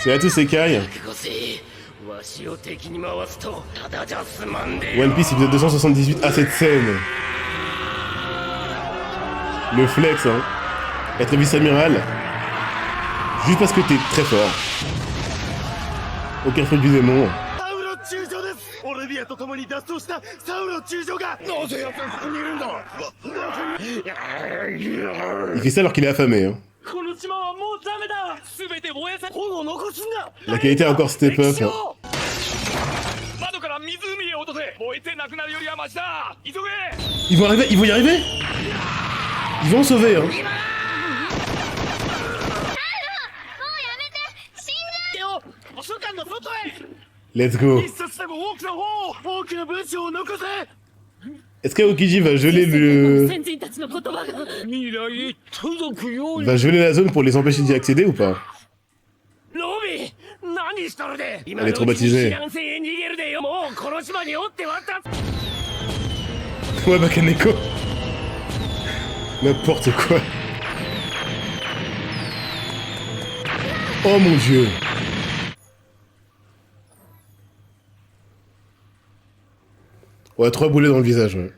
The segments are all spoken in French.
C'est Ato Sekai. One Piece épisode 278. Ah, cette scène. Le flex, hein. Être vice-amiral. Juste parce que t'es très fort. Aucun fruit du démon. Il fait ça alors qu'il est affamé, hein. La qualité a encore step up. Hein. Ils vont arriver, ils vont y arriver. Ils vont en sauver, hein. Let's go. Est-ce qu'Aokiji va geler le... va geler la zone pour les empêcher d'y accéder ou pas? Elle est traumatisée. Ouais, Bakaneko. N'importe quoi. Oh mon dieu. Ouais, 3 boulets dans le visage, ouais.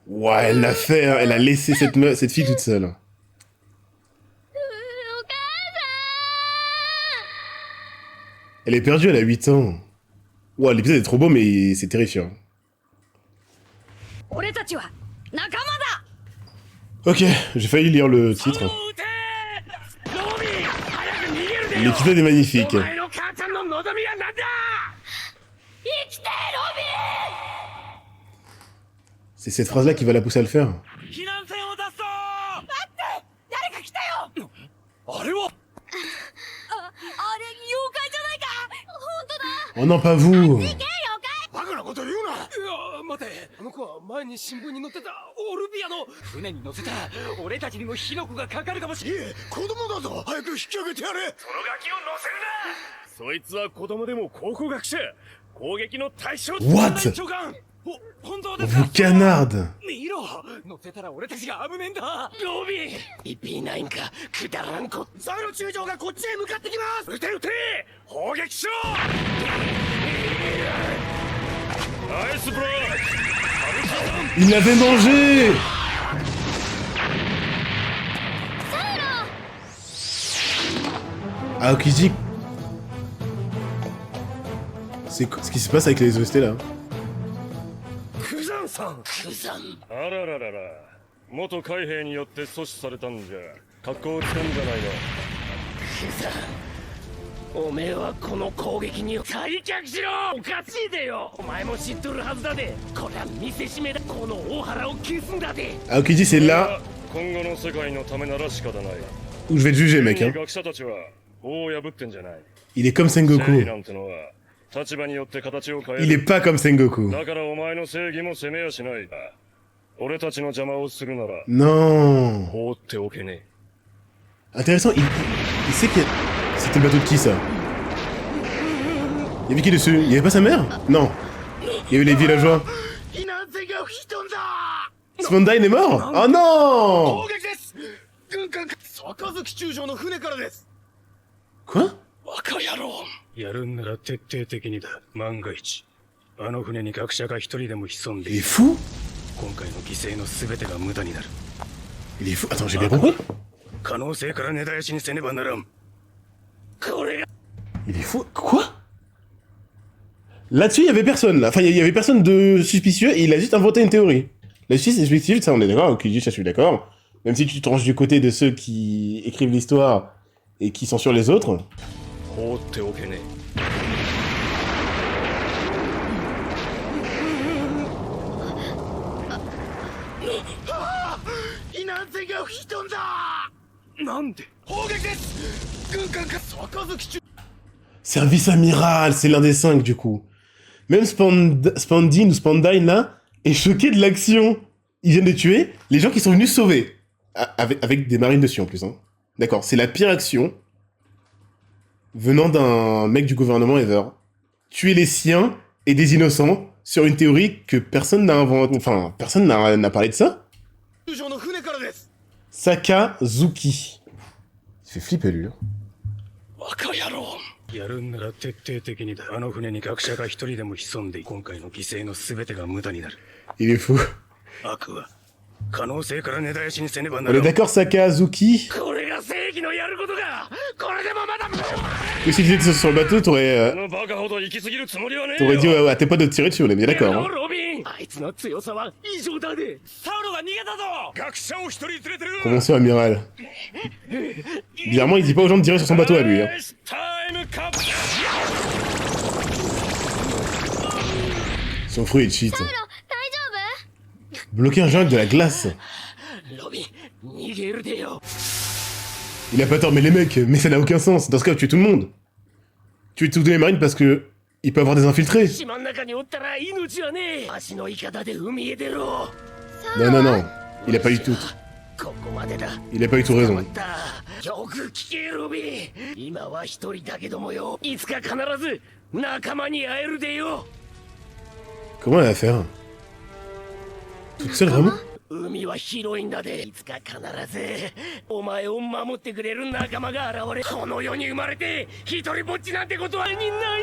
Ouais, elle l'a fait, hein. Elle a laissé cette fille toute seule. Elle est perdue, elle a 8 ans. Ouais, l'épisode est trop beau, mais c'est terrifiant. Ok, j'ai failli lire le titre. L'épisode est magnifique. C'est cette phrase-là qui va la pousser à le faire. Oh non, pas vous. What? On vous canarde. Il l'avait mangé. Aokiji. C'est quoi ce qui se passe avec les OST là? Aokiji, c'est là où je vais te juger, mec. Hein. Il est comme Sengoku. Il est pas comme Sengoku. Non. Intéressant, il sait qu'il y a... C'était le bateau de qui, ça? Il y avait qui dessus? Il y avait pas sa mère? Non. Il y avait les villageois. Spondine est mort? Oh non! Quoi? Il est fou? Il est fou? Attends, j'ai bien compris? Il est fou? Quoi? Là-dessus, il y avait personne, là. Enfin, il y avait personne de suspicieux et il a juste inventé une théorie. La justice est subjective, ça on est d'accord, ok, ça je suis d'accord. Même si tu te ranges du côté de ceux qui écrivent l'histoire et qui censurent les autres. Service amiral, c'est l'un des 5 du coup. Même Spandine ou Spandine là est choqué de l'action. Ils viennent de tuer les gens qui sont venus sauver. Avec des marines dessus en plus. Hein. D'accord, c'est la pire action venant d'un mec du gouvernement ever. Tuer les siens et des innocents sur une théorie que personne n'a inventé. Enfin, personne n'a parlé de ça. Sakazuki. Il fait flipper lui. 若野郎やるんなら徹底的にだあの船に学者が一人でも潜んで今回の犠牲の全てが無駄になる Il est fou. 悪は可能性から根絶やしにせねばな On ら est ん d'accord, Sakazuki? これが正義のやることかこれでもまだ Que si tu étais sur le bateau, こ t'aurais のバカほど行き過ぎるつもりはねえ t'aurais よ dit à tes potes de tirer dessus, on est bien d'accord. やろ Hein. ロビンあいつの強さは異常だねサウロが逃げたぞ学者を一人連れてる Convention amiral. Bizarrement, il dit pas aux gens de tirer sur son bateau à lui. Hein. タイムカップ Son fruit est cheat. 大丈 Bloquer un géant avec de la glace. ロビン逃げるでよ Il a pas tort, mais les mecs, mais ça n'a aucun sens. Dans ce cas, tuer tout le monde. Tuer tous les marines parce que il peut avoir des infiltrés. 島の中におったら命はねえ足のイカダで海へ出ろ Non, non, non. Il a pas du tout. ここまでだ Il a pas du tout raison. よく聞けロビン今は一人だけどもよいつか必ず仲間に会えるでよ Comment elle va faire? Toute seule, vraiment? 海は広いんだでいつか必ずお前を守ってくれる仲間が現れこの世に生まれて一人ぼっちなんてことはないん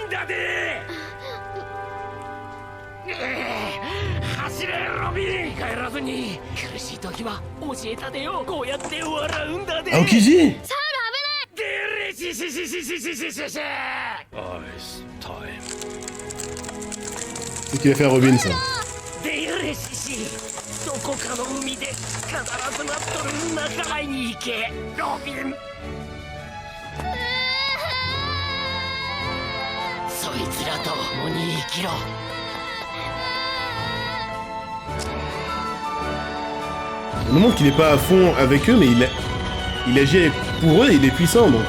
だで走れロビン帰らずに苦しい時は教えたでよこうやって笑うんだで Aokiji! デレシシシシシシシシシアイスタイ C'est ce qu'il a fait à Robin, ça. ムデレシシどこかの海で必ず待っとる仲間に行けロビンそいつらと共に生きろ On nous montre qu'il est pas à fond avec eux, mais il agit pour eux et il est puissant, donc...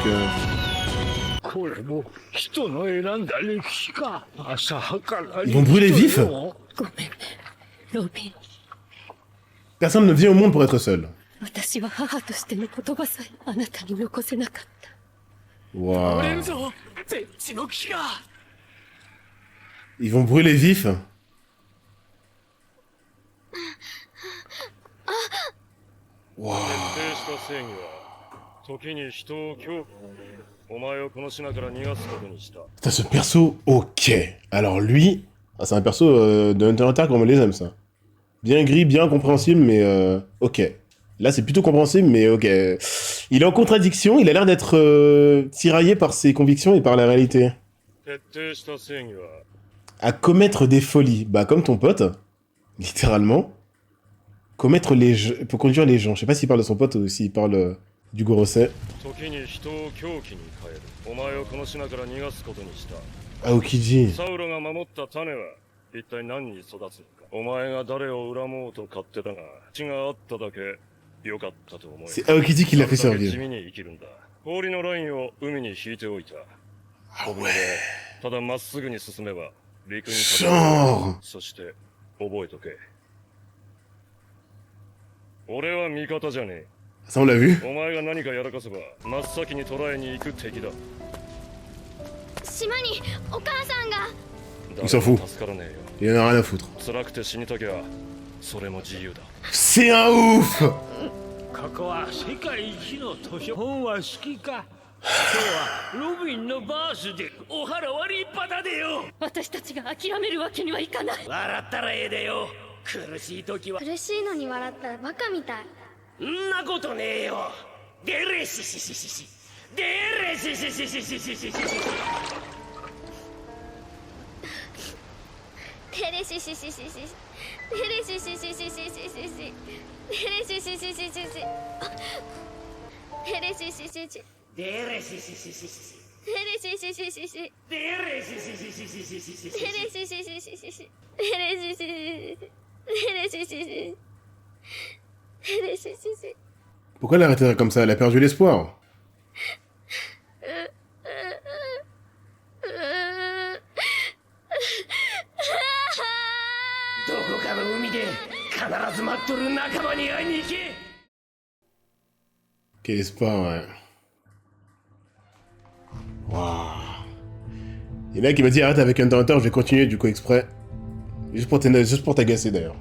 これも人の選んだ歴史か浅はかな Ils vont brûler vifs. 夫ごめんねロビン Personne ne vient au monde pour être seul. 私は母としての言葉さえあなたに残せなかった Waouh. 俺んぞ絶地の木が Ils vont brûler vifs. 徹底した正義は時に人を恐怖お前をこの島から逃がすことにした Putain, ce perso, ok. Alors lui, ah, c'est un perso de Hunter x Hunter comme on les aime, ça. Bien gris, bien compréhensible, mais ok. Là, c'est plutôt compréhensible, mais ok. Il est en contradiction, il a l'air d'être tiraillé par ses convictions et par la réalité. 徹底した正義は À commettre des folies. Bah, comme ton pote, littéralement. Commettre pour conduire les gens. Je sais pas s'il parle de son pote ou s'il parle du Gorosei. 時に人を狂気に変えるお前をこの島から逃がすことにした Aokiji. サウロが守った種は一体何に育つのかお前が誰を恨もうと勝手だが血があっただけ良かったと思え C'est Aokiji qui l'a fait それだけ地 servir. 味に生きるんだ氷のラインを海に引いておいた Ah ここ ouais. でただまっすぐに進めば陸に Genre. そして覚えとけ俺は味方じゃねえ Ça, on l'a vu. お前が何かやらかせば真っ先に捕らえに行く敵だ島にお母さんが Il s'en fout. 助からねえ Il en a rien à foutre. よ辛くて死にたきゃそれも自由だ C'est un ouf! ここは世界一の図書本は好きか今日はロビンのバースでお腹は立派だでよ私たちが諦めるわけにはいかない。笑ったらええでよ苦しい時は苦しいのに笑ったらバカみたい。んなことねえよデレシシシシシデレシシシシシシシシテレシシシシシシテレシシシシシシシシテレシシシシシシテレシシシシデレシシシシシテレシシシシシデレシシシシシシシシテレシシシシシシテレシシシシテレシシシテレシシシ Pourquoi elle a arrêté comme ça? Elle a perdu l'espoir. どこかの海で必ず待っとる仲間に会いに行け Quel espoir, ouais. Waouh. Il y en a qui m'a dit arrête avec Hunter x Hunter, je vais continuer du coup exprès. Juste pour t'agacer d'ailleurs.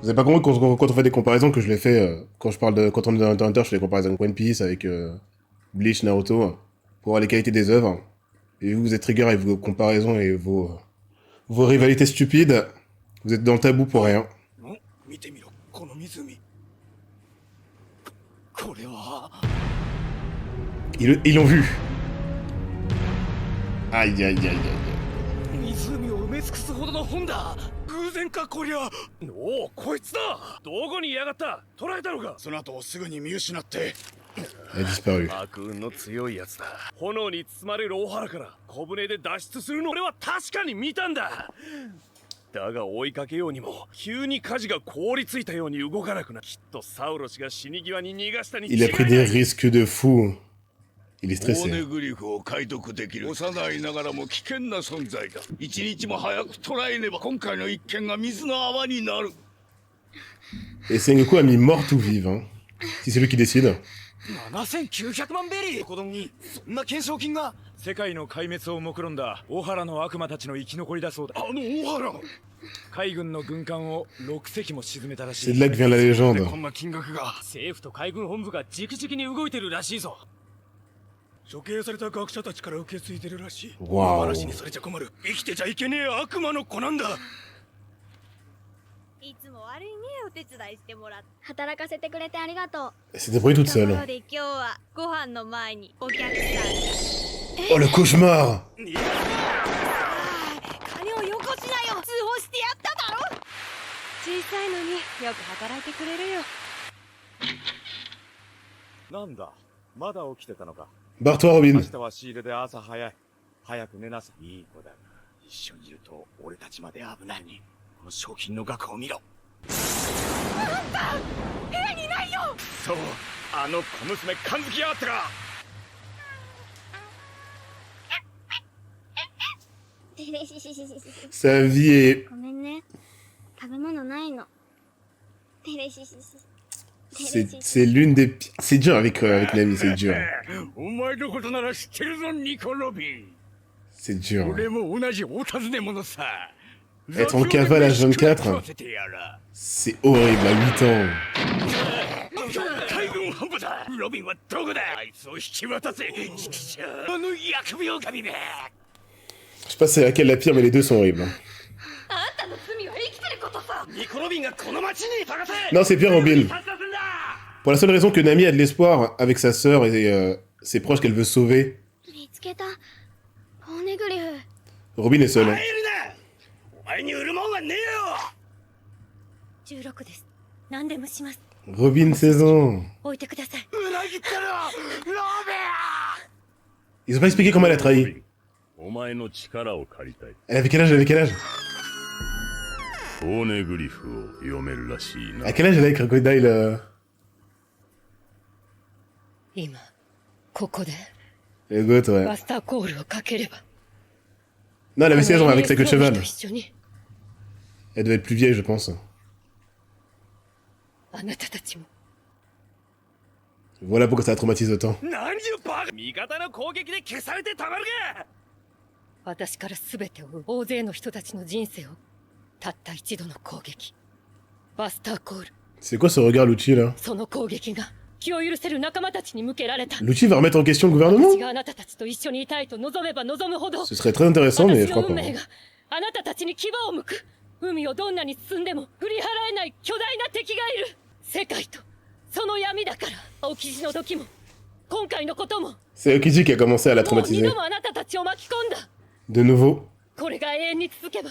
Vous avez pas compris quand on fait des comparaisons que je l'ai fait quand on est dans Hunter, je fais des comparaisons avec One Piece, avec Bleach, Naruto, pour voir les qualités des œuvres. Et vous êtes trigger avec vos comparaisons et vos rivalités stupides. Vous êtes dans le tabou pour rien. Ils l'ont vu. Aïe aïe aïe aïe. 湖を埋め尽くすほどの本だ。偶然かこりゃ。おお、こいつだ。どこにいやがった。捕らえたのか。その後すぐに見失って。Elle a disparu. 悪運の強いやつだ。炎に包まれる大原から小舟で脱出するの俺は確かに見たんだ。だが追いかけようにも急に火事が凍りついたように動かなくな。きっとサウロ氏が死に際に逃がしたに違いない。Il a pris des risques de fou. Il est stressé. オーネグリフを解読できる幼いながらも危険な存在だ。一日も早く捕らえねば今回の一件が水の泡になる。 Et Sengoku a mis morte ou vive, hein. Si c'est lui qui décide. 7900万ベリー。子供にそんな懸賞金が。世界の壊滅を目論んだ大原の悪魔たちの生き残りだそうだ。あの大原。海軍の軍艦を6隻も沈めたらしい。 C'est de là que vient la légende. こんな金額が。政府と海軍本部が直々に動いてるらしいぞ。処刑された学者たちから受け継いでるらしい。Waouh. 話にされちゃ困る。生きてちゃいけねえ悪魔の子なんだ。いつも悪いね、お手伝いしてもらって。働かせてくれてありがとう。Elle s'est débrouillée toute ところ seule. で今日はご飯の前にお客さんが。 Oh le cauchemar. 金をよこしなよ。通報してやっただろ。小さいのによく働いてくれるよ。なんだ、まだ起きてたのか。 Barre-toi Robin. 明日は仕入れで朝早い。早く寝なさい。いい子だが、一緒にいると俺たちまで危ないに。この賞金の額を見ろ。なんだ、部屋にないよ。そう、あの小娘感づきやがったか。Sa vie est... ごめんね。食べ物ないの。 C'est l'une des pires... C'est dur avec Nami, c'est dur. お前のことなら知ってるぞニコロビン。 C'est dur. 俺も同じお尋ね者さ。 Être en cavale à 24, c'est horrible, à 8 ans. 海軍本部だ。ロビンはどこだ。あいつを引き渡せ。ちくしょう。あの疫病神め。 Je sais pas c'est laquelle la pire, mais les deux sont horribles. あんたの罪は生きてることさ。ニコロビンがこの町に探せ。 Non, c'est pire Robin. Pour la seule raison que Nami a de l'espoir avec sa sœur et ses proches qu'elle veut sauver. 見つけた。ポーネグリフ。 Robin est seule. Hein. お前に売るもんはねえよ。 16です。何でもします。 Robin 16 ans. 置いてください。裏切ったな、ロビン。 Ils ont pas expliqué comment elle a trahi. お前の力を借りたい。 Elle avait quel âge? Elle avait quel âge? オーネグリフを読めるらしいな。 À quel âge elle a avec Crocodile 今ここで Écoute, ouais. バスターコールをかければ Non, elle avait 16 ans avec sa queue de cheval. と一緒に Elle devait être plus vieille, je pense. あなたたちも Voilà pourquoi ça a traumatisé autant. 何をバカ。味方の攻撃で消されてたまるか。私から全てを追う大勢の人たちの人生をたった一度の攻撃バスターコール C'est quoi ce regard Lucci là? その攻撃が気を許せる仲間たちに向けられた Lucci va remettre en question le gouvernement? 私があなたたちと一緒にいたいと望めば望むほど Ce serait très intéressant, mais je 私 crois の pas. 運命があなたたちに牙を向く海をどんなに進んでも振り払えない巨大な敵がいる世界とその闇だから青生地の時も今回のことも C'est Okiji qui a commencé à la もう二 traumatiser. 度もあなたたちを巻き込んだ De nouveau. これが永遠に続けば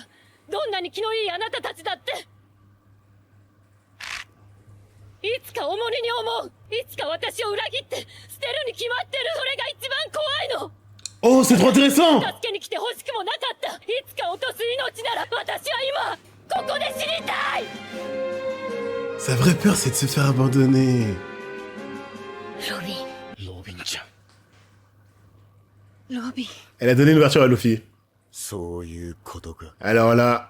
どんなに気のいいあなたたちだっていつか重荷に思ういつか私を裏切って捨てるに決まってるそれが一番怖いの Oh, c'est trop intéressant! 助けに来て欲しくもなかったいつか落とす命なら私は今ここで死にたい Sa vraie peur, c'est de se faire abandonner. ロビンロビンちゃん。ロビン Elle a donné une ouverture à Luffy. そういうことか。 Alors là,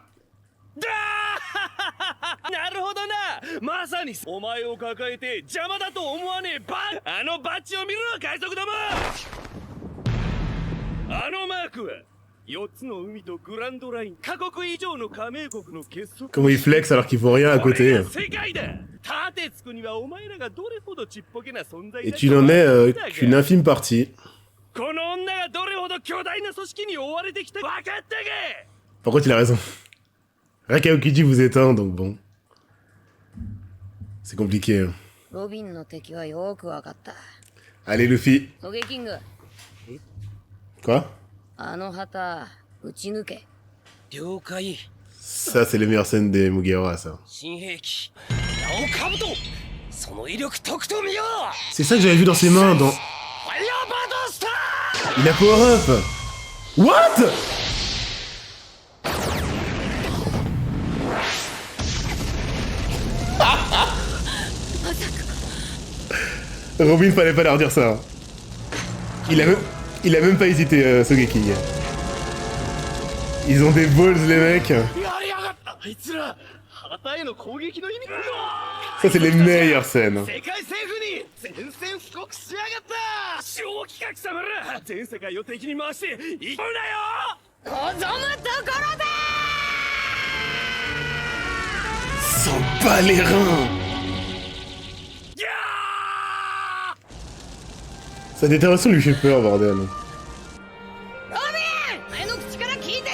なるほどな。まさにお前を抱えて邪魔だと思わねえバあのバッジを見ろ海賊ども。あのマークは4つの海とグランドライン、カ国以上の加盟国の結束。 Comment il flex alors qu'il faut rien à これ côté. が世界だ。盾つくにはお前らがどれほどちっぽけな存在 Et だ tu n'en es qu'une infime partie. この女がどれほど巨大な組織に追われてきた分かったか。 Par contre, il a raison. Rakaokiji vous éteint, donc bon. C'est compliqué. Hein. ロビンの敵はよくわかった。 Allez, Luffy. ソゲキング、 Quoi? あの旗撃ち抜け。了解。 Ça, c'est les meilleures scènes des Mugiwara, ça. 新兵器。ナオカブト。その威力とくと見よう。 C'est ça que j'avais vu dans ses mains, dans... ファイヤーバードスター。 Il a power up! What? Robin, fallait pas leur dire ça. Il a même pas hésité, Sogeki. Ils ont des balls, les mecs. やりやがった。あいつら旗への攻撃の意味。 Ça, c'est les meilleures scènes. 世界政府に宣戦布告しやがった。正気か貴様ら。全世界を敵に回して行くんだよ。望むところだ。 S'en bat les reins. やー。 Sa détermination lui fait peur, bordel. ロビン、前の口から聞いてね。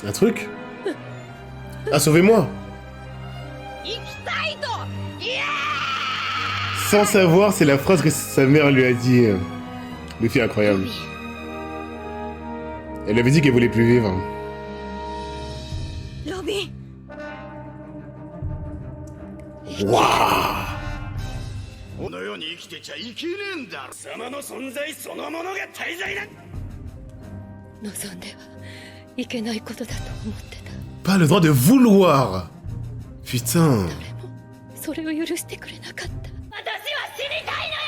Un truc? Ah, sauvez-moi! 行きたいと。イエー Sans savoir, c'est la phrase que sa mère lui a dit. Luffy incroyable. Elle lui avait dit qu'elle voulait plus vivre. イ。ロビン。 Waouh! この世に生きてちゃいけねえんだ。貴様の存在そのものが大罪だ。望んではいけないことだと思ってた。 Pas le droit de vouloir! Putain! 誰もそれを許してくれなかった。私は死にたいのよ。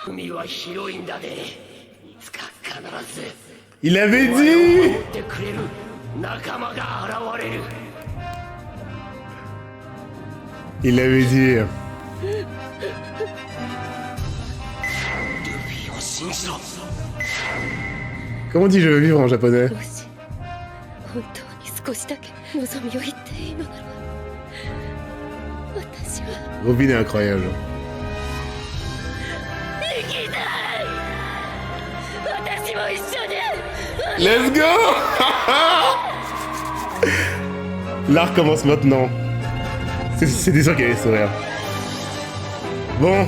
海は広いんだで。いつか必ず Il avait dit! 守ってくれる仲間が現れる。 Il avait dit. ルフィを信じろ。 Comment on dit je veux vivre en japonais? もし本当に少しだけ望みを言っていいのなら私は Robin est incroyable. 生きたい。私も一緒に。 Let's go! L'art commence maintenant. C'est sûr qu'il y a des sourires. Bon.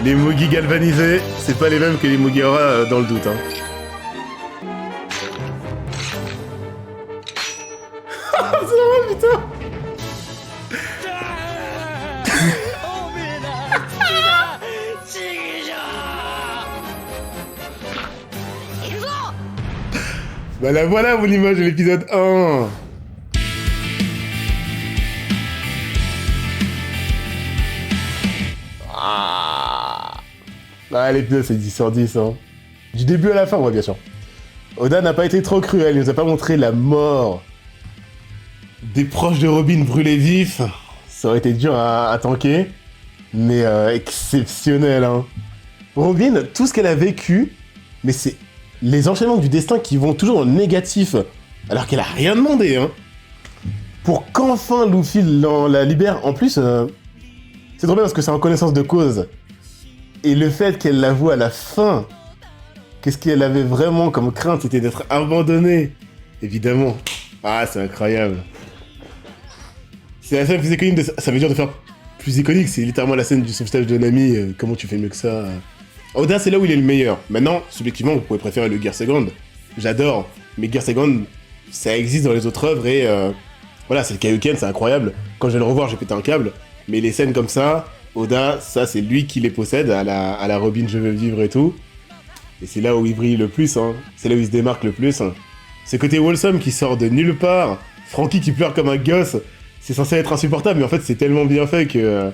Les Mugi galvanisés, c'est pas les mêmes que les Mugiwara dans le doute, hein. Ah, c'est vrai, putain! Bah la voilà mon image de l'épisode 1. Ah, l'épisode c'est 10 sur 10, hein. Du début à la fin, ouais, bien sûr. Oda n'a pas été trop cruel, il nous a pas montré la mort des proches de Robin brûlés vifs. Ça aurait été dur à tanker, mais exceptionnel, hein. Robin, tout ce qu'elle a vécu, mais c'est les enchaînements du destin qui vont toujours dans le négatif, alors qu'elle a rien demandé, hein. Pour qu'enfin Luffy la libère, en plus, c'est trop bien parce que c'est en connaissance de cause. Et le fait qu'elle l'avoue à la fin, qu'est-ce qu'elle avait vraiment comme crainte, c'était d'être abandonnée. Évidemment. Ah, c'est incroyable. C'est la scène plus iconique de ça veut dire de faire plus iconique, c'est littéralement la scène du sauvetage de Nami, comment tu fais mieux que ça. Oda, c'est là où il est le meilleur. Maintenant, subjectivement, vous pouvez préférer le Gear Second. J'adore. Mais Gear Second, ça existe dans les autres œuvres et voilà, c'est le Kaioken, c'est incroyable. Quand je vais le revoir, j'ai pété un câble. Mais les scènes comme ça, Oda, ça c'est lui qui les possède, à la Robin Je veux vivre et tout. Et c'est là où il brille le plus, hein. C'est là où il se démarque le plus. Hein. Ce côté wholesome qui sort de nulle part, Franky qui pleure comme un gosse, c'est censé être insupportable, mais en fait c'est tellement bien fait que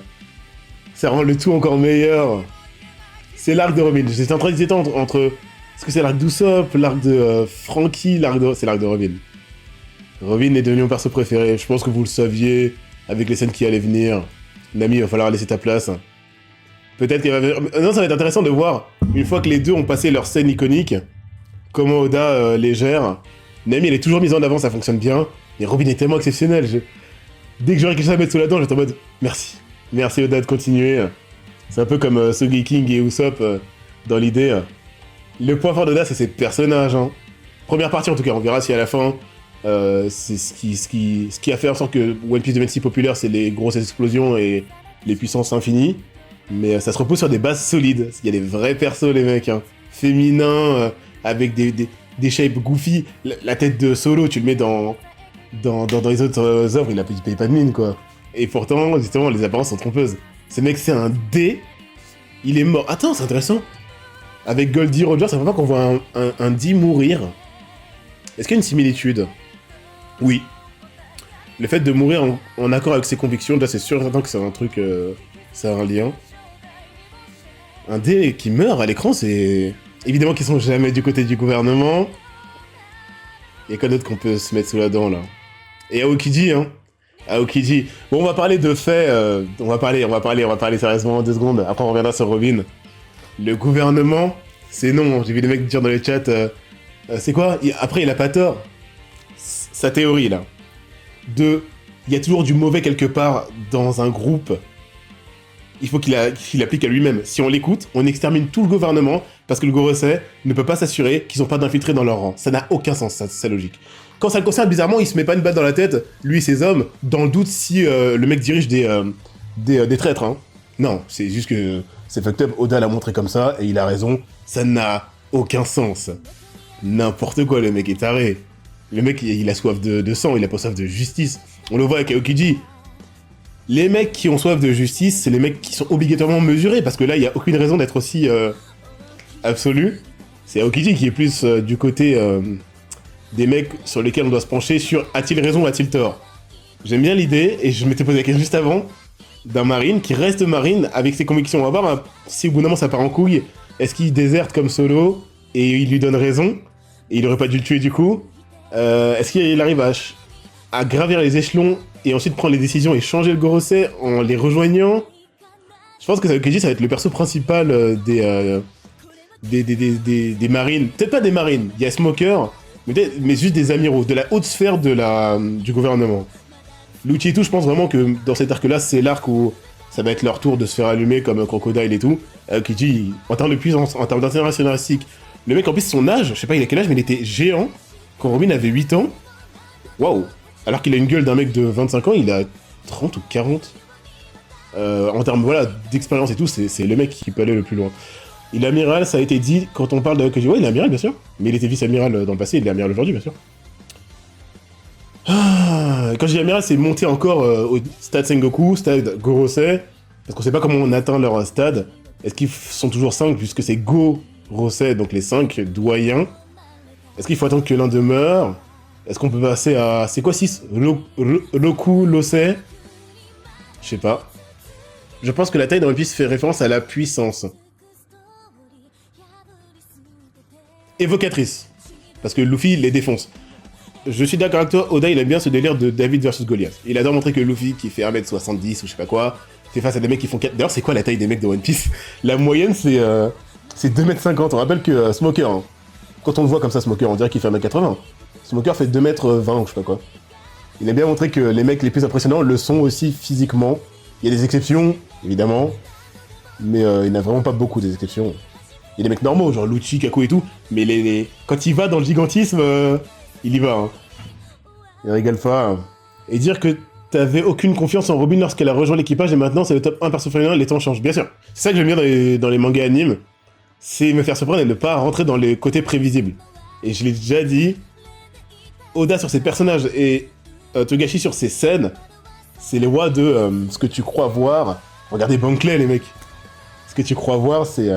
ça rend le tout encore meilleur. C'est l'arc de Robin. J'étais en train d'hésiter entre est-ce que c'est l'arc d'Usopp, l'arc de Franky, c'est l'arc de Robin. Robin est devenu mon perso préféré. Je pense que vous le saviez avec les scènes qui allaient venir. Nami, il va falloir laisser ta place. Peut-être qu'elle va... Non, ça va être intéressant de voir une fois que les deux ont passé leur scène iconique, comment Oda les gère. Nami, elle est toujours mise en avant, ça fonctionne bien. Et Robin est tellement exceptionnel. Dès que j'aurais quelque chose à mettre sous la dent, j'étais en mode merci. Merci Oda de continuer. C'est un peu comme Sogi King et Usopp dans l'idée. Le point fort d'Oda, c'est ses personnages. Hein. Première partie en tout cas, on verra si à la fin, c'est ce qui a fait en sorte que One Piece devienne si populaire, c'est les grosses explosions et les puissances infinies. Mais ça se repose sur des bases solides. Il y a des vrais persos, les mecs. Hein. Féminins, avec des shapes goofy. La tête de Solo, tu le mets dans les autres œuvres, il paye pas de mine, quoi. Et pourtant, justement, les apparences sont trompeuses. Ce mec, c'est un D. Il est mort. Attends, c'est intéressant. Avec Goldie Roger, ça fait pas qu'on voit un D mourir. Est-ce qu'il y a une similitude? Oui. Le fait de mourir en accord avec ses convictions, là, c'est sûr et certain que c'est un truc... ça a un lien. Un D qui meurt à l'écran, c'est... Évidemment qu'ils sont jamais du côté du gouvernement. Il y a quoi d'autre qu'on peut se mettre sous la dent, là? Et Aokiji, hein. Aokiji. Bon, on va parler de faits, on va parler sérieusement en 2 secondes. Après, on reviendra sur Robin. Le gouvernement, c'est non. J'ai vu des mecs dire dans les chats, c'est quoi? Après, il a pas tort. Sa théorie, là. Il y a toujours du mauvais quelque part dans un groupe. Il faut qu'il applique à lui-même. Si on l'écoute, on extermine tout le gouvernement parce que le Gorosei ne peut pas s'assurer qu'ils n'ont pas d'infiltrés dans leur rang. Ça n'a aucun sens, sa logique. Quand ça le concerne, bizarrement, il se met pas une balle dans la tête, lui et ses hommes, dans le doute si le mec dirige des traîtres. Hein. Non, c'est juste que c'est fucked up. Oda l'a montré comme ça et il a raison. Ça n'a aucun sens. N'importe quoi, le mec est taré. Le mec, il a soif de sang, il a pas soif de justice. On le voit avec Aokiji. Les mecs qui ont soif de justice, c'est les mecs qui sont obligatoirement mesurés, parce que là, il n'y a aucune raison d'être aussi absolu. C'est Aokiji qui est plus du côté des mecs sur lesquels on doit se pencher sur a-t-il raison ou a-t-il tort. J'aime bien l'idée, et je m'étais posé la question juste avant, d'un marine qui reste marine avec ses convictions. On va voir si au bout d'un moment ça part en couille. Est-ce qu'il déserte comme Solo, et il lui donne raison, et il aurait pas dû le tuer du coup. Est-ce qu'il arrive à gravir les échelons et ensuite prendre les décisions et changer le Gorosei en les rejoignant? Je pense que Aokiji, ça va être le perso principal des marines. Peut-être pas des marines, il y a Smoker, mais juste des amiraux, de la haute sphère du gouvernement. Lucci et tout, je pense vraiment que dans cet arc-là, c'est l'arc où ça va être leur tour de se faire allumer comme Crocodile et tout. Aokiji, en termes de puissance, en termes d'intérêt scénaristique, le mec en plus son âge, je sais pas il a quel âge, mais il était géant quand Robin avait 8 ans. Waouh! Alors qu'il a une gueule d'un mec de 25 ans, il a 30 ou 40. En termes voilà, d'expérience et tout, c'est le mec qui peut aller le plus loin. Il est amiral, ça a été dit quand on parle d'Aokiji. Ouais, il est amiral, bien sûr. Mais il était vice-amiral dans le passé, il est amiral aujourd'hui, bien sûr. Quand je dis amiral, c'est monter encore au stade Sengoku, stade Gorosei. Parce qu'on sait pas comment on atteint leur stade. Est-ce qu'ils sont toujours 5, puisque c'est Gorosei, donc les 5 doyens. Est-ce qu'il faut attendre que l'un demeure? Est-ce qu'on peut passer à... C'est quoi 6? Roku, Losei? Je sais pas. Je pense que la taille dans One Piece fait référence à la puissance. Évocatrice. Parce que Luffy les défonce. Je suis d'accord avec toi, Oda il aime bien ce délire de David versus Goliath. Il adore montrer que Luffy, qui fait 1m70 ou je sais pas quoi, fait face à des mecs qui font 4... D'ailleurs, c'est quoi la taille des mecs de One Piece? La moyenne, c'est 2m50. On rappelle que Smoker, hein, quand on le voit comme ça, Smoker, on dirait qu'il fait 1m80. Smoker fait 2m20 ou je sais pas quoi. Il aime bien montrer que les mecs les plus impressionnants le sont aussi physiquement. Il y a des exceptions, évidemment, mais il n'y en a vraiment pas beaucoup des exceptions. Il y a des mecs normaux, genre Lucci, Kaku et tout, mais quand il va dans le gigantisme, il y va. Hein. Il rigole pas. Hein. Et dire que t'avais aucune confiance en Robin lorsqu'elle a rejoint l'équipage et maintenant c'est le top 1 perso féminin, les temps changent. Bien sûr. C'est ça que j'aime bien dans les mangas animes, c'est me faire surprendre et ne pas rentrer dans les côtés prévisibles. Et je l'ai déjà dit, Oda sur ses personnages et Togashi sur ses scènes, c'est les rois de ce que tu crois voir. Regardez Bankley, les mecs. Ce que tu crois voir, c'est...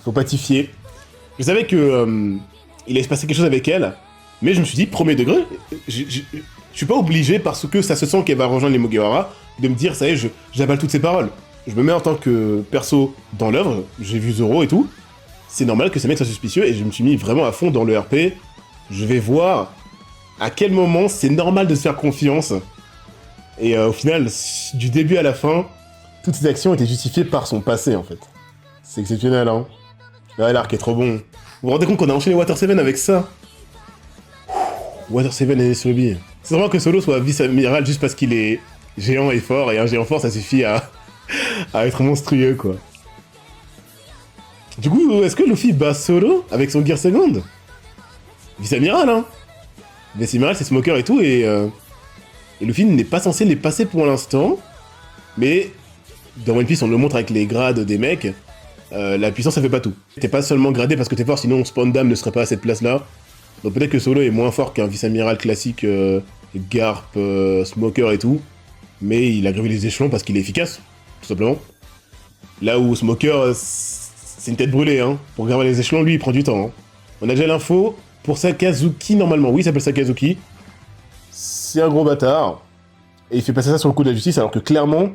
faut pas t'y fier. Je savais que il allait se passer quelque chose avec elle, mais je me suis dit, premier degré, je suis pas obligé, parce que ça se sent qu'elle va rejoindre les Mugiwara, de me dire, ça y est, j'avale toutes ces paroles. Je me mets en tant que perso dans l'œuvre, j'ai vu Zoro et tout, c'est normal que ces mecs soient suspicieux, et je me suis mis vraiment à fond dans le RP. Je vais voir à quel moment c'est normal de se faire confiance. Et au final, du début à la fin, toutes ces actions étaient justifiées par son passé, en fait. C'est exceptionnel, hein. Ouais, l'arc est trop bon. Vous vous rendez compte qu'on a enchaîné Water 7 avec ça? Water 7 et Lobby. C'est vraiment que Solo soit vice-amiral juste parce qu'il est géant et fort, et un géant fort ça suffit à être monstrueux quoi. Du coup, est-ce que Luffy bat Solo avec son Gear Second? Vice-amiral hein. Vice-amiral c'est Smoker et tout, et Luffy n'est pas censé les passer pour l'instant, mais dans One Piece on le montre avec les grades des mecs, la puissance ça fait pas tout. T'es pas seulement gradé parce que t'es fort, sinon Spandam ne serait pas à cette place là. Donc peut-être que Solo est moins fort qu'un vice-amiral classique, Garp, Smoker et tout, mais il a gravé les échelons parce qu'il est efficace, tout simplement. Là où Smoker, c'est une tête brûlée, hein. Pour graver les échelons, lui, il prend du temps. Hein. On a déjà l'info pour Sakazuki, normalement. Oui, il s'appelle Sakazuki. C'est un gros bâtard. Et il fait passer ça sur le coup de la justice, alors que clairement,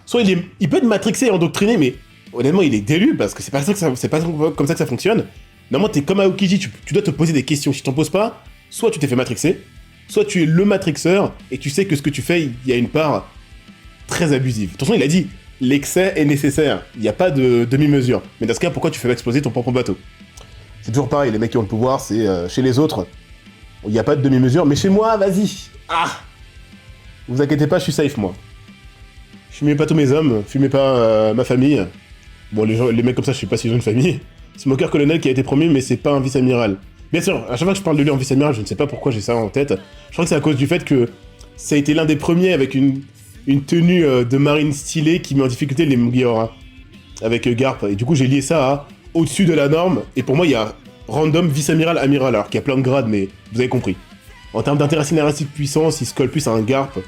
soit il peut être matrixé et endoctriné, mais honnêtement, il est délu, parce que c'est pas comme ça que ça fonctionne. Normalement, t'es comme Aokiji, tu dois te poser des questions. Si t'en poses pas, soit tu t'es fait matrixer, soit tu es le matrixeur, et tu sais que ce que tu fais, il y a une part très abusive. Attention, il a dit, l'excès est nécessaire. Il n'y a pas de demi-mesure. Mais dans ce cas, pourquoi tu fais exploser ton propre bateau? C'est toujours pareil, les mecs qui ont le pouvoir, c'est chez les autres, il n'y a pas de demi-mesure, mais chez moi, vas-y. Ah, vous inquiétez pas, je suis safe, moi. Fumez pas tous mes hommes, fumez pas ma famille. Bon, les mecs comme ça, je sais pas s'ils ont une famille. Smoker Colonel qui a été promu, mais c'est pas un vice-amiral. Bien sûr, à chaque fois que je parle de lui en vice-amiral, je ne sais pas pourquoi j'ai ça en tête. Je crois que c'est à cause du fait que ça a été l'un des premiers avec une tenue de marine stylée qui met en difficulté les Mugiwara. Avec Garp. Et du coup, j'ai lié ça à au-dessus de la norme. Et pour moi, il y a random vice-amiral, amiral. Alors qu'il y a plein de grades, mais vous avez compris. En termes d'intérêt scénaristique puissance, il se colle plus à un Garp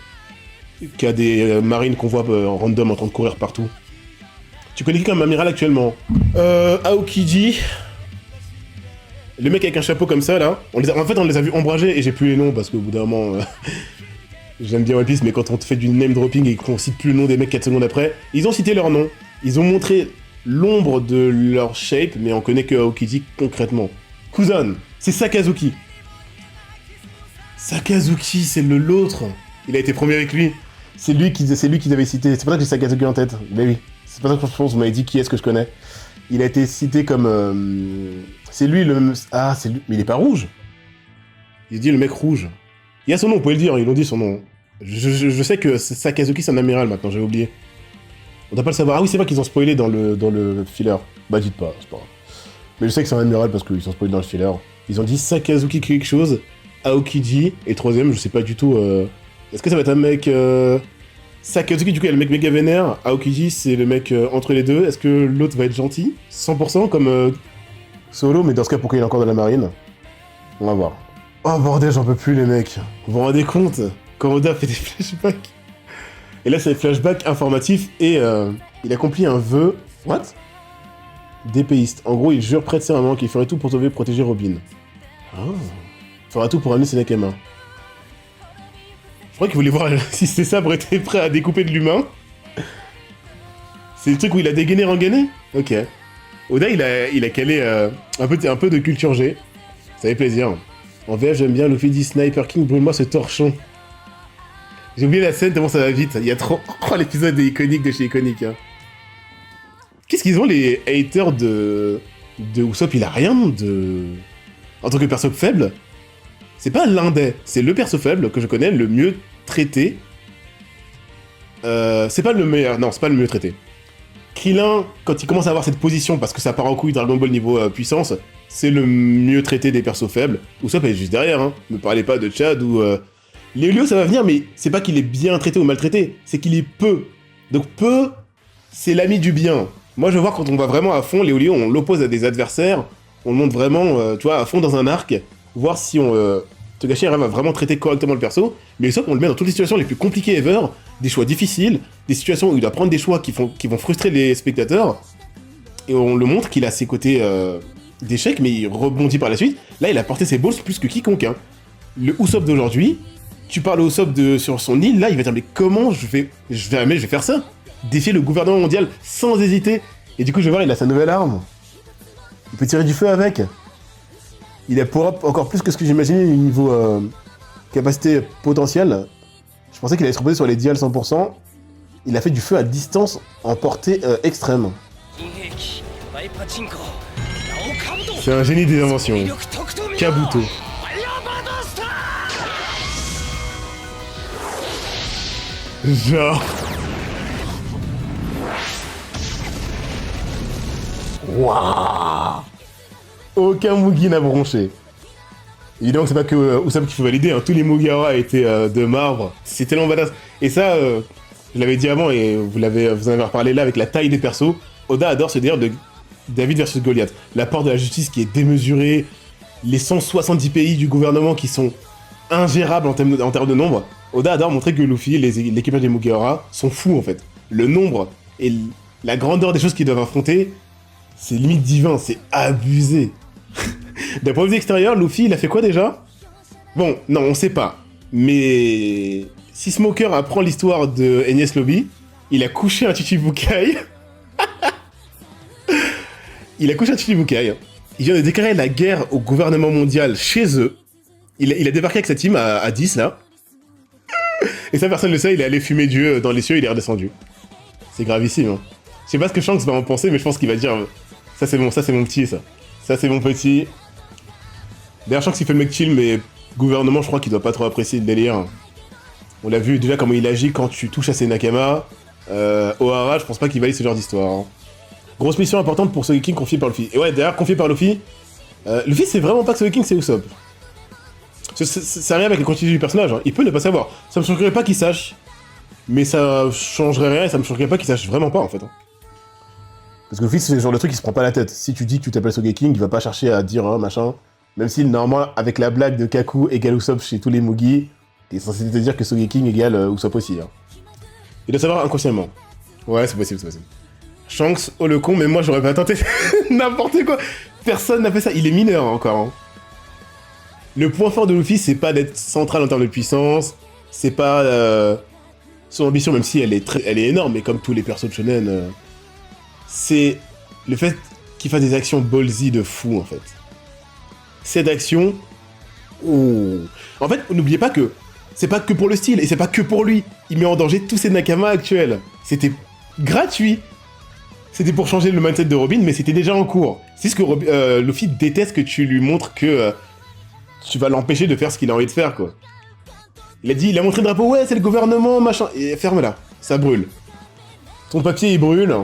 qui a des marines qu'on voit en random en train de courir partout. Tu connais qui comme amiral actuellement? Aokiji. Le mec avec un chapeau comme ça, là. En fait, on les a vus ombragés et j'ai plus les noms parce qu'au bout d'un moment... J'aime bien One Piece, mais quand on te fait du name dropping et qu'on cite plus le nom des mecs 4 secondes après, ils ont cité leur nom. Ils ont montré l'ombre de leur shape, mais on connaît que Aokiji concrètement. Kuzan, c'est Sakazuki. Sakazuki, c'est l'autre. Il a été premier avec lui. C'est lui qu'ils avaient cité. C'est pour ça que j'ai Sakazuki en tête. Mais oui. C'est pas ça que je pense, vous m'avez dit qui est-ce que je connais. Il a été cité comme... C'est lui le... Ah, c'est lui... Mais il est pas rouge. Il dit le mec rouge. Il y a son nom, vous pouvez le dire, ils l'ont dit son nom. Je sais que Sakazuki c'est un amiral maintenant, j'avais oublié. On doit pas le savoir. Ah oui, c'est vrai qu'ils ont spoilé dans le filler. Bah dites pas, c'est pas grave. Mais je sais que c'est un amiral parce qu'ils ont spoilé dans le filler. Ils ont dit Sakazuki quelque chose, Aokiji, et troisième, je sais pas du tout... Est-ce que ça va être un mec... Sakazuki, du coup, il y a le mec méga vénère. Aokiji, c'est le mec entre les deux. Est-ce que l'autre va être gentil 100% comme Solo, mais dans ce cas, pourquoi il est encore dans la marine? On va voir. Oh bordel, j'en peux plus, les mecs. Vous vous rendez compte? Quand Oda fait des flashbacks. Et là, c'est des flashbacks informatifs et il accomplit un vœu. What? D'épéiste. En gros, il jure près de serment qu'il ferait tout pour sauver et protéger Robin. Ah. Il fera tout pour amener ses Nakama. Je crois qu'il voulait voir si c'était ça pour être prêt à découper de l'humain. C'est le truc où il a dégainé Rangané? Ok. Oda, il a calé un peu de culture G. Ça fait plaisir. En VF, j'aime bien Luffy dit Sniper King, brûle-moi ce torchon. J'ai oublié la scène tellement ça va vite. Il y a trop... Oh, l'épisode est iconique de chez Iconic. Hein. Qu'est-ce qu'ils ont, les haters de Usopp? Il a rien de... En tant que perso faible, c'est pas l'un des... C'est le perso faible que je connais le mieux traité. C'est pas le meilleur... Non, c'est pas le mieux traité. Krillin, quand il commence à avoir cette position, parce que ça part en couille Dragon Ball niveau puissance, c'est le mieux traité des persos faibles. Usopp est juste derrière, hein. Ne parlez pas de Chad ou... Léolio, ça va venir, mais c'est pas qu'il est bien traité ou maltraité, c'est qu'il est peu. Donc peu, c'est l'ami du bien. Moi, je veux voir quand on va vraiment à fond, Léolio, on l'oppose à des adversaires, on le monte vraiment, tu vois, à fond dans un arc, voir si on... Togashi arrive à vraiment traiter correctement le perso, mais Usopp, on le met dans toutes les situations les plus compliquées ever, des choix difficiles, des situations où il doit prendre des choix qui vont frustrer les spectateurs, et on le montre qu'il a ses côtés d'échec, mais il rebondit par la suite. Là, il a porté ses balls plus que quiconque. Hein. Le Usopp d'aujourd'hui, tu parles au Usopp sur son île, là, il va dire, mais comment je vais faire ça? Défier le gouvernement mondial sans hésiter. Et du coup, je vais voir, il a sa nouvelle arme. Il peut tirer du feu avec. Il a pour encore plus que ce que j'imaginais niveau capacité potentielle. Je pensais qu'il allait se reposer sur les dials 100%. Il a fait du feu à distance en portée extrême. C'est un génie des inventions. 力特と見よ Kabuto. ヤバドスター Genre... Waouh. Aucun Mugi n'a bronché. Évidemment que c'est pas que Usopp qu'il faut valider, hein. Tous les Mugiwara étaient de marbre. C'est tellement badass. Et ça, je l'avais dit avant et vous en avez reparlé là avec la taille des persos. Oda adore ce délire de David versus Goliath. L'apport de la justice qui est démesuré, les 170 pays du gouvernement qui sont ingérables en termes de nombre. Oda adore montrer que Luffy, l'équipage des Mugiwara, sont fous en fait. Le nombre et la grandeur des choses qu'ils doivent affronter, c'est limite divin, c'est abusé. D'un point de vue extérieur, Luffy, il a fait quoi déjà? Bon, non, on sait pas. Mais si Smoker apprend l'histoire de Enies Lobby, il a couché un Chichibukai. Il a couché un Chichibukai. Il vient de déclarer la guerre au gouvernement mondial chez eux. Il a débarqué avec sa team à 10, là. Et ça, personne ne le sait, il est allé fumer Dieu dans les cieux, il est redescendu. C'est gravissime, hein. Je sais pas ce que Shanks va en penser, mais je pense qu'il va dire... Ça, c'est mon petit, ça. Ça, c'est mon petit... D'ailleurs, Shanks, il fait le mec chill, mais gouvernement, je crois qu'il doit pas trop apprécier le délire. On l'a vu déjà comment il agit quand tu touches à ses Nakama. Ohara, je pense pas qu'il valide ce genre d'histoire. Hein. Grosse mission importante pour Sogeking confié par Luffy. Et ouais, d'ailleurs, confié par Luffy. Luffy, c'est vraiment pas que Sogeking, c'est Usopp. Ça rien avec la continuité du personnage, hein. Il peut ne pas savoir. Ça me choquerait pas qu'il sache. Mais ça changerait rien et ça me choquerait pas qu'il sache vraiment pas, en fait. Hein. Parce que Luffy, c'est le genre de truc qui se prend pas la tête. Si tu dis que tu t'appelles Sogeking, il va pas chercher à dire, hein, machin. Même si, normalement, avec la blague de Kaku égale Usopp chez tous les Mugi, t'es censé te dire que Sogeking égale Usopp aussi. Hein. Il doit savoir inconsciemment. Ouais, c'est possible, c'est possible. Shanks, oh le con, mais moi j'aurais pas tenté n'importe quoi. Personne n'a fait ça. Il est mineur encore. Hein. Le point fort de Luffy, c'est pas d'être central en termes de puissance. C'est pas son ambition, même si elle est énorme, mais comme tous les persos de shonen, c'est le fait qu'il fasse des actions ballsy de fou en fait. Cette action, oh. En fait, n'oubliez pas que c'est pas que pour le style et c'est pas que pour lui. Il met en danger tous ses Nakama actuels. C'était gratuit. C'était pour changer le mindset de Robin, mais c'était déjà en cours. C'est ce que Luffy déteste, que tu lui montres que tu vas l'empêcher de faire ce qu'il a envie de faire, quoi. Il a montré le drapeau, ouais, c'est le gouvernement, machin. Et ferme-la, ça brûle. Ton papier, il brûle.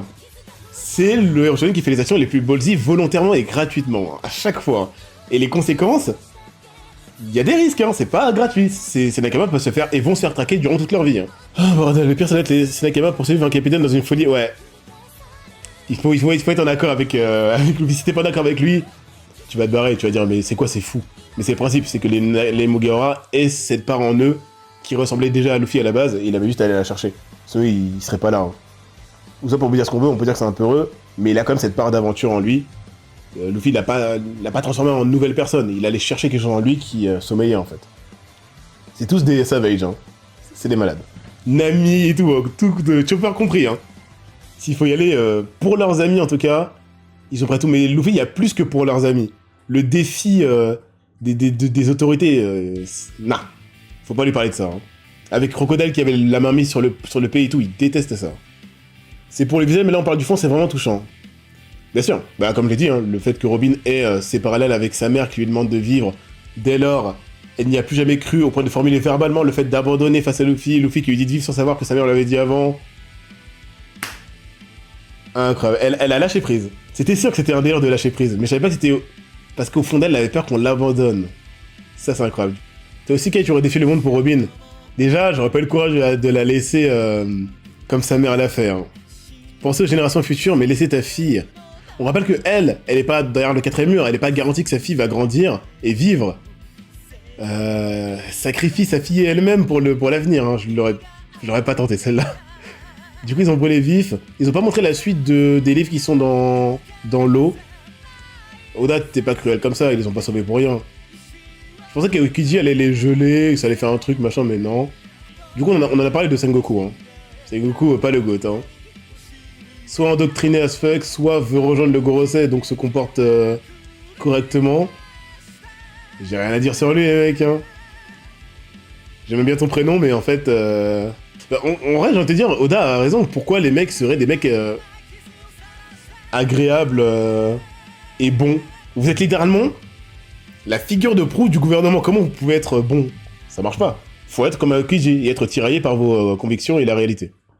C'est le héros shonen qui fait les actions les plus ballsy volontairement et gratuitement, à chaque fois. Et les conséquences, il y a des risques, hein, c'est pas gratuit. Ces Nakama peuvent se faire et vont se faire traquer durant toute leur vie. Hein. Oh bordel, le pire, ça va être les Nakama poursuivre un capitaine dans une folie, ouais. Il faut être en accord avec Luffy. Si t'es pas d'accord avec lui, tu vas te barrer, tu vas dire mais c'est quoi, c'est fou. Mais c'est le principe, c'est que les Mugiwara aient cette part en eux qui ressemblait déjà à Luffy à la base, et il avait juste à aller la chercher. Sinon il serait pas là. Hein. Ou ça pour vous dire ce qu'on veut, on peut dire que c'est un peu heureux, mais il a quand même cette part d'aventure en lui. Luffy l'a pas transformé en nouvelle personne, il allait chercher quelque chose en lui qui sommeillait en fait. C'est tous des savages, hein. C'est des malades. Nami et tout Chopper compris, hein. S'il faut y aller pour leurs amis en tout cas, ils sont prêts à tout. Mais Luffy, il y a plus que pour leurs amis. Le défi des autorités, nah, faut pas lui parler de ça. Hein. Avec Crocodile qui avait la main mise sur le pays et tout, il déteste ça. C'est pour les visuels, mais là on parle du fond, c'est vraiment touchant. Bien sûr, bah, comme je l'ai dit, hein, le fait que Robin ait ses parallèles avec sa mère qui lui demande de vivre, dès lors, elle n'y a plus jamais cru au point de formuler verbalement le fait d'abandonner face à Luffy qui lui dit de vivre sans savoir que sa mère l'avait dit avant. Incroyable. Elle a lâché prise. C'était sûr que c'était un délire de lâcher prise, mais je savais pas que c'était... Parce qu'au fond d'elle, elle avait peur qu'on l'abandonne. Ça, c'est incroyable. T'as aussi qu'elle aurait défié le monde pour Robin. Déjà, j'aurais pas eu le courage de la laisser comme sa mère l'a fait. Hein. Pensez aux générations futures, mais laissez ta fille. On rappelle que elle est pas derrière le quatrième mur, elle est pas garantie que sa fille va grandir et vivre. Sacrifie sa fille elle-même pour l'avenir. Hein. Je l'aurais pas tenté celle-là. Du coup, ils ont brûlé vif. Ils ont pas montré la suite des livres qui sont dans l'eau. Oda, t'es pas cruel comme ça, ils les ont pas sauvés pour rien. Je pensais que Kiji allait les geler, que ça allait faire un truc, machin, mais non. Du coup, on en a parlé de Sengoku. Hein. Sengoku, pas le GOAT. Hein. Soit endoctriné as fuck, soit veut rejoindre le Gorosei, donc se comporte correctement. J'ai rien à dire sur lui, les mecs. Hein. J'aime bien ton prénom, mais en fait... Bah, en vrai, j'ai envie de te dire, Oda a raison. Pourquoi les mecs seraient des mecs agréables et bons Vous êtes littéralement la figure de proue du gouvernement. Comment vous pouvez être bon? Ça marche pas. Faut être comme un Aokiji et être tiraillé par vos convictions et la réalité.